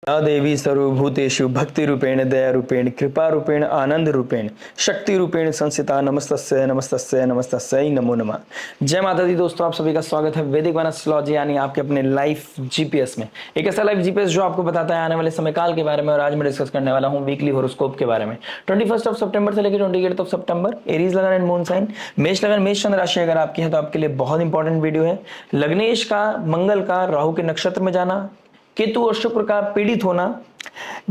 या देवी सर्वभूतेषु भक्ति रूपेण दया रूपेण कृपा रूपेण आनंद रूपेण शक्ति रूपेण संस्थिता नमस्तस्यै नमस्तस्यै नमस्तस्यै नमो नमः। जय माता दी दोस्तों, आप सभी का स्वागत है वैदिक वन एस्ट्रोलॉजी यानी आपके अपने लाइफ जीपीएस में। एक ऐसा लाइफ जीपीएस जो आपको बताता है आने वाले समय काल के बारे में। और आज मैं डिस्कस करने वाला हूं वीकली होरोस्कोप के बारे में। 21 सितंबर से लेकर 28 सितंबर। एरीज लगन एंड मून साइन, मेष लगन मेष चंद्र राशि अगर आपकी है तो आपके लिए बहुत इंपॉर्टेंट वीडियो है। लग्नेश का, मंगल का राहु के नक्षत्र में जाना, केतु और शुक्र का पीड़ित होना,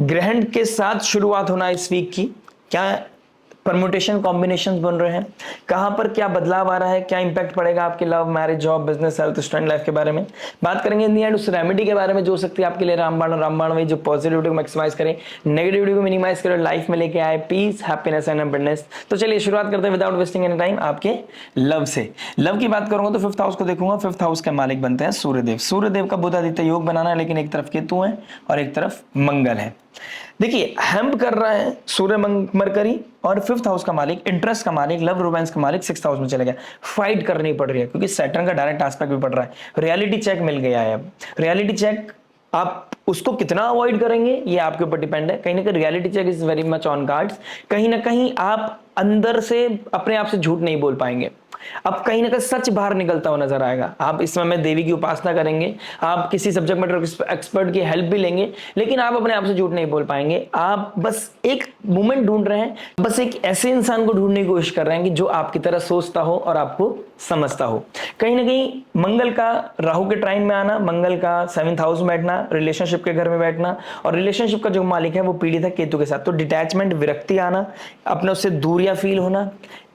ग्रहण के साथ शुरुआत होना इस वीक की, क्या परम्यूटेशन कॉम्बिनेशंस बन रहे हैं, कहां पर क्या बदलाव आ रहा है, क्या इंपैक्ट पड़ेगा आपके love, marriage, job, business, health, student life के बारे में बात करेंगे। इन दी एंड उस रेमेडी के बारे में जो सकती है आपके लिए रामबाण वही जो पॉजिटिविटी को मैक्सिमाइज करे, नेगेटिविटी को मिनिमाइज करे, लाइफ में लेके आए पीस, हैप्पीनेस एंड अबंडेंस। तो चलिए शुरुआत करते हैं विदाउट वेस्टिंग एनी टाइम आपके लव से। लव की बात करूंगा तो 5th हाउस को देखूंगा। 5th हाउस के मालिक बनते हैं सूर्यदेव। सूर्यदेव का बुध आदित्य योग बनाना है, लेकिन एक तरफ केतु है और एक तरफ मंगल है। देखिए हेम्प कर रहा है सूर्य मरकरी, और 5th हाउस का मालिक, इंटरेस्ट का मालिक, लव रोमांस का मालिक 6th हाउस में चले गया। फाइट करनी पड़ रही है क्योंकि सैटर्न का डायरेक्ट एस्पेक्ट भी पड़ रहा है। रियलिटी चेक मिल गया है। अब रियलिटी चेक आप उसको कितना अवॉइड करेंगे ये आपके ऊपर डिपेंड है। कहीं ना कहीं reality check is very much on cards. कहीं ना कहीं आप अंदर से अपने आप से झूठ नहीं बोल पाएंगे। अब कहीं ना कहीं सच बाहर निकलता हुआ नजर आएगा। आप इस समय देवी की उपासना करेंगे, आप किसी सब्जेक्ट मैटर एक्सपर्ट की हेल्प भी लेंगे, लेकिन आप अपने आप से झूठ नहीं बोल पाएंगे। आप बस एक मोमेंट ढूंढ रहे हैं, बस एक ऐसे इंसान को ढूंढने की कोशिश कर रहे हैं कि जो आपकी तरह सोचता हो और आपको समझता हो। कहीं ना कहीं मंगल का राहु के ट्राइन में आना, मंगल का 7th हाउस में बैठना, रिलेशनशिप के घर में बैठना, और रिलेशनशिप का जो मालिक है वो पीड़ित है केतु के साथ। तो डिटैचमेंट, विरक्ति आना, अपने उससे दूरियां फील होना,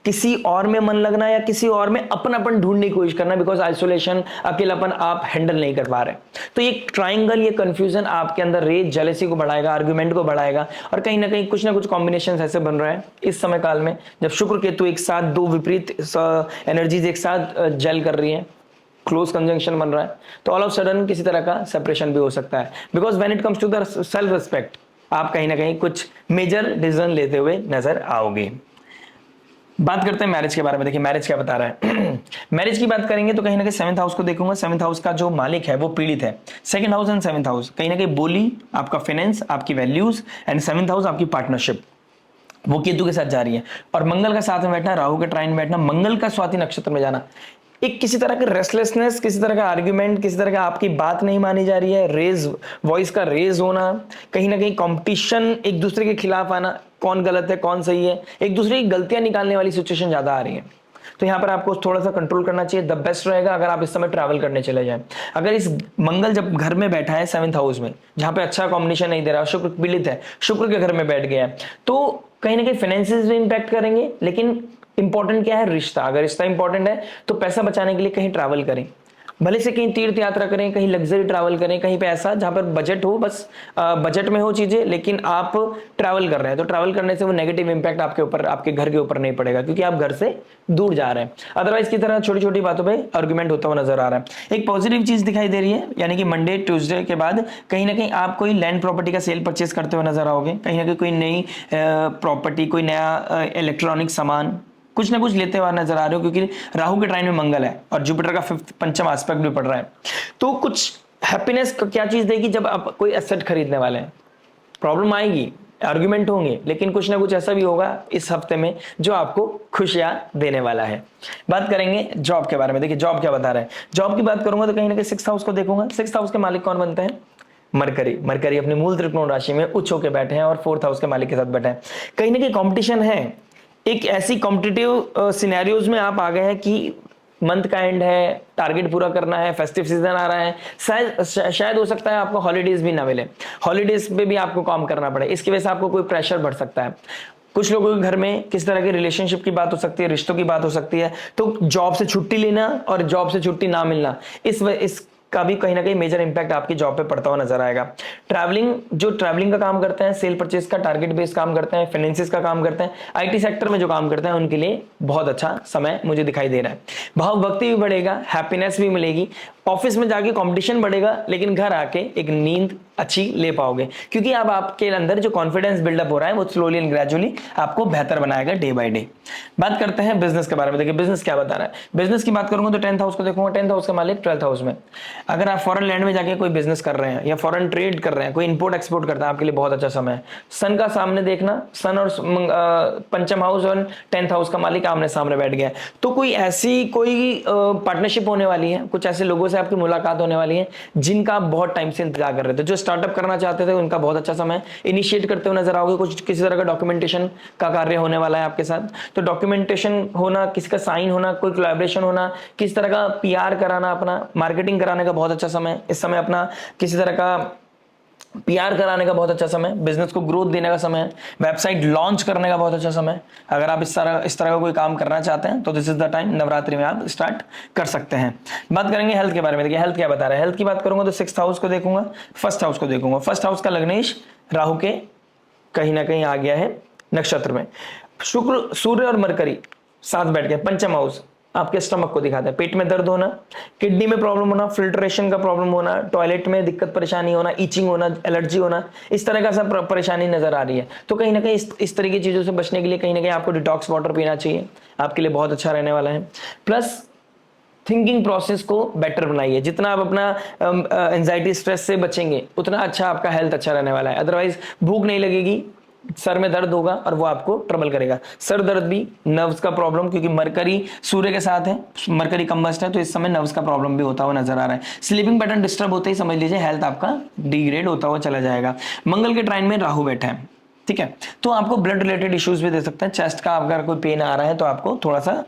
किसी और में मन लगना या किसी और में अपनापन ढूंढने की कोशिश करना, बिकॉज आइसोलेशन, अकेलापन आप हैंडल नहीं कर पा रहे। तो ये ट्राइंगल, ये कंफ्यूजन आपके अंदर रेज, जेलेसी को बढ़ाएगा, आर्गुमेंट को बढ़ाएगा, और कहीं ना कुछ कॉम्बिनेशन ऐसे बन रहे हैं इस समय काल में जब शुक्र केतु एक साथ, दो विपरीत एनर्जीज एक साथ जेल कर रही है, क्लोज कंजंक्शन बन रहा है। तो ऑल ऑफ सडन किसी तरह का सेपरेशन भी हो सकता है, because when it comes to the self respect आप कहीं ना कहीं कुछ मेजर डिसीजन लेते हुए नजर आओगे। बात करते हैं मैरिज के बारे में। देखिए मैरिज क्या बता रहा है। मैरिज की बात करेंगे तो कहीं ना कहीं 7th हाउस को देखूंगा। 7th हाउस का जो मालिक है वो पीड़ित है। 2nd house and 7th house कहीं ना कहीं बोली, आपका फाइनेंस, आपकी वैल्यूज, एंड 7th हाउस आपकी पार्टनरशिप, वो केतु के साथ जा रही है। और मंगल का साथ में बैठना, राहु के ट्राइन में बैठना, मंगल का स्वाति नक्षत्र में जाना, एक किसी तरह का रेस्टलेसनेस, किसी तरह का आर्ग्यूमेंट, किसी तरह का आपकी बात नहीं मानी जा रही है, रेज वॉइस का रेज होना, कहीं ना कहीं कंपटीशन, एक दूसरे के खिलाफ आना, कौन गलत है कौन सही है, एक दूसरे की गलतियां निकालने वाली सिचुएशन ज्यादा आ रही है। तो यहाँ पर आपको थोड़ा सा कंट्रोल करना चाहिए। द बेस्ट रहेगा अगर आप इस समय ट्रैवल करने चले जाएं। अगर इस मंगल जब घर में बैठा है 7th हाउस में, जहां पे अच्छा कॉम्बिनेशन नहीं दे रहा, शुक्र पीड़ित है, शुक्र के घर में बैठ गया है, तो कहीं ना कहीं फाइनेंसिस भी इंपैक्ट करेंगे। लेकिन इंपॉर्टेंट क्या है? रिश्ता। अगर रिश्ता इंपॉर्टेंट है तो पैसा बचाने के लिए कहीं ट्रैवल करें, भले से कहीं तीर्थ यात्रा करें, कहीं लग्जरी ट्रैवल करें, कहीं पे ऐसा जहां पर बजट हो, बस बजट में हो चीजें, लेकिन आप ट्रैवल कर रहे हैं तो ट्रैवल करने से वो नेगेटिव इंपैक्ट आपके ऊपर, आपके घर के ऊपर नहीं पड़ेगा, क्योंकि आप घर से दूर जा रहे हैं। अदरवाइज की तरह छोटी छोटी बातों पे आर्गुमेंट होता हुआ नजर आ रहा है। एक पॉजिटिव चीज दिखाई दे रही है, यानी कि मंडे ट्यूसडे के बाद कहीं ना कहीं आप कोई लैंड प्रॉपर्टी का सेल परचेज करते हुए नजर आओगे। कहीं ना कहीं कोई नई प्रॉपर्टी, कोई नया इलेक्ट्रॉनिक सामान कुछ ना कुछ लेते हुए नजर आ रहे हो, क्योंकि राहु के ट्राइन में मंगल है और जुपिटर का 5th पंचम एस्पेक्ट भी पड़ रहा है। तो कुछ हैप्पीनेस क्या चीज देगी? जब आप कोई एसेट खरीदने वाले हैं, प्रॉब्लम आएगी, आर्गुमेंट होंगे, लेकिन कुछ ना कुछ ऐसा भी होगा इस हफ्ते में जो आपको खुशियां देने वाला है। बात करेंगे जॉब के बारे में। देखिए जॉब क्या बता रहा है। जॉब की बात करूंगा तो कहीं ना कहीं 6th हाउस को देखूंगा। 6th हाउस के मालिक कौन बनते हैं? मरकरी। मरकरी अपने मूल त्रिकोण राशि में उच्च होकर बैठे हैं और 4th हाउस के मालिक के साथ बैठे हैं। कहीं ना कहीं कॉम्पिटिशन है, एक ऐसी कॉम्पिटिटिव सिनेरियोज में आप आ गए हैं कि मंथ का एंड है, टारगेट पूरा करना है, फेस्टिव सीजन आ रहा है, शायद हो सकता है आपको हॉलीडेज भी ना मिले, हॉलीडेज पे भी आपको काम करना पड़े, इसकी वजह से आपको कोई प्रेशर बढ़ सकता है। कुछ लोगों के घर में किस तरह के रिलेशनशिप की बात हो सकती है, रिश्तों की बात हो सकती है, तो जॉब से छुट्टी लेना और जॉब से छुट्टी ना मिलना, इस का भी कहीं ना कहीं मेजर इंपैक्ट आपकी जॉब पे पड़ता हुआ नजर आएगा। ट्रैवलिंग, जो ट्रैवलिंग का काम करते हैं, सेल परचेज का टारगेट बेस्ड काम करते हैं, फाइनेंसिस का काम करते हैं, आईटी सेक्टर में जो काम करते हैं, उनके लिए बहुत अच्छा समय मुझे दिखाई दे रहा है। भाव भक्ति भी बढ़ेगा, हैप्पीनेस भी मिलेगी, ऑफिस में जाके कंपटीशन बढ़ेगा, लेकिन घर आके एक नींद अच्छी ले पाओगे, क्योंकि अब आपके अंदर जो कॉन्फिडेंस बिल्डअप हो रहा है वो स्लोली एंड ग्रेजुअली आपको बेहतर बनाएगा डे बाय डे। बात करते हैं बिजनेस के बारे में। देखिए बिजनेस क्या बता रहा है। बिजनेस की बात करूंगा तो 10th हाउस को देखूंगा। 10th हाउस का मालिक 12th हाउस में। अगर आप फॉरेन लैंड में जाके कोई बिजनेस कर रहे हैं या फॉरेन ट्रेड कर रहे हैं, कोई इंपोर्ट एक्सपोर्ट करता है, आपके लिए बहुत अच्छा समय है। सन का सामने देखना, सन और पंचम हाउस और 10th हाउस का मालिक आमने सामने बैठ गया है, तो कोई ऐसी कोई पार्टनरशिप होने वाली है, कुछ ऐसे लोगों से आपकी मुलाकात होने वाली है जिनका आप बहुत टाइम से इंतजार कर रहे थे। जो स्टार्टअप करना चाहते थे उनका बहुत अच्छा समय इनिशिएट करते हुए नजर आओगे। कुछ किसी तरह का डॉक्यूमेंटेशन का कार्य होने वाला है आपके साथ, तो डॉक्यूमेंटेशन होना, किसी का साइन होना, कोई कोलैबोरेशन होना, किसी तरह का पीआर कराना, अपना मार्केटिंग कराने का बहुत अच्छा समय इस समय, अपना किसी तरह का पीआर कराने का बहुत अच्छा समय, बिजनेस को ग्रोथ देने का समय, वेबसाइट लॉन्च करने का बहुत अच्छा समय। अगर आप इस तरह का कोई काम करना चाहते हैं तो this is the time, Navratri में आप स्टार्ट कर सकते हैं। बात करेंगे हेल्थ के बारे में। देखिए हेल्थ क्या बता रहा है। हेल्थ की बात करूंगा तो 6th हाउस को देखूंगा, 1st हाउस को देखूंगा। 1st हाउस का लग्नेश राहु के कहीं ना कहीं आ गया है नक्षत्र में। शुक्र, सूर्य और मरकरी साथ बैठ गए। पंचम हाउस आपके स्टमक को दिखाता है। पेट में दर्द होना, किडनी में प्रॉब्लम होना, फिल्ट्रेशन का प्रॉब्लम होना, टॉयलेट में दिक्कत परेशानी होना, ईचिंग होना, एलर्जी होना, इस तरह का सब परेशानी नजर आ रही है। तो कहीं ना कहीं इस तरह की चीजों से बचने के लिए कहीं ना कहीं आपको डिटॉक्स वाटर पीना चाहिए, आपके लिए बहुत अच्छा रहने वाला है। प्लस थिंकिंग प्रोसेस को बेटर बनाइए। जितना आप अपना एंजाइटी स्ट्रेस से बचेंगे उतना अच्छा आपका हेल्थ अच्छा रहने वाला है। अदरवाइज भूख नहीं लगेगी, सर में दर्द होगा और वो आपको ट्रबल करेगा। सर दर्द भी नर्व्स का प्रॉब्लम, क्योंकि मरकरी सूर्य के साथ है, मरकरी कंबस्ट है, तो इस समय नर्व्स का प्रॉब्लम भी होता हुआ नजर आ रहा है। स्लीपिंग पैटर्न डिस्टर्ब होते ही समझ लीजिए हेल्थ आपका डिग्रेड होता हुआ चला जाएगा। मंगल के ट्राइन में राहु बैठा है, ठीक है, तो आपको ब्लड रिलेटेड इश्यूज भी दे सकते हैं। चेस्ट का अगर कोई पेन आ रहा है तो आपको थोड़ा सा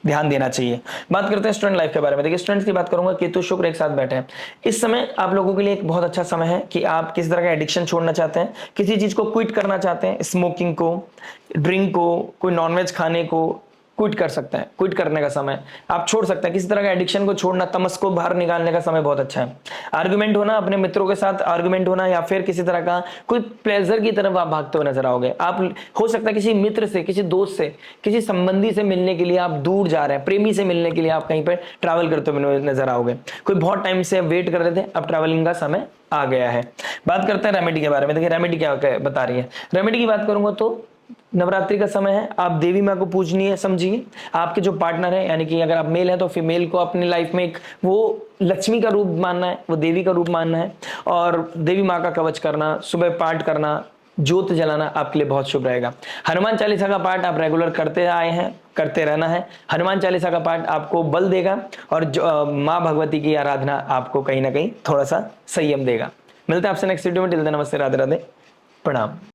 ध्यान देना चाहिए। बात करते हैं स्टूडेंट लाइफ के बारे में। देखिए स्टूडेंट्स की बात करूंगा, केतु शुक्र एक साथ बैठे हैं। इस समय आप लोगों के लिए एक बहुत अच्छा समय है कि आप किस तरह का एडिक्शन छोड़ना चाहते हैं, किसी चीज को क्विट करना चाहते हैं, स्मोकिंग को, ड्रिंक को, कोई नॉनवेज खाने को क्विट कर सकते हैं। क्विट करने का समय आप छोड़ सकते हैं। किसी तरह का एडिक्शन को छोड़ना, तमस को बाहर निकालने का समय बहुत अच्छा है। आर्गुमेंट होना, अपने मित्रों के साथ आर्गुमेंट होना, या फिर किसी तरह का कोई प्लेजर की तरफ आप भागते हुए नजर आओगे। आप हो सकता है किसी मित्र से, किसी दोस्त से, किसी संबंधी से मिलने के लिए आप दूर जा रहे हैं, प्रेमी से मिलने के लिए आप कहीं पर ट्रैवल करते हुए नजर आओगे। कोई बहुत टाइम से वेट कर रहे थे, अब ट्रैवलिंग का समय आ गया है। बात करते हैं रेमेडी के बारे में। देखिए रेमेडी क्या बता रही है। रेमेडी की बात करूंगा तो नवरात्रि का समय है, आप देवी माँ को पूजनी है, समझिए। आपके जो पार्टनर है, यानी कि अगर आप मेल है तो फीमेल को अपनी लाइफ में एक वो लक्ष्मी का रूप मानना है, वो देवी का रूप मानना है, और देवी माँ का कवच करना, सुबह पाठ करना, ज्योत जलाना आपके लिए बहुत शुभ रहेगा। हनुमान चालीसा का पाठ आप रेगुलर करते आए हैं, करते रहना है। हनुमान चालीसा का पाठ आपको बल देगा और माँ भगवती की आराधना आपको कहीं ना कहीं थोड़ा सा संयम देगा। मिलते हैं आपसे नेक्स्ट वीडियो में। टिल देन नमस्ते, राधे राधे, प्रणाम।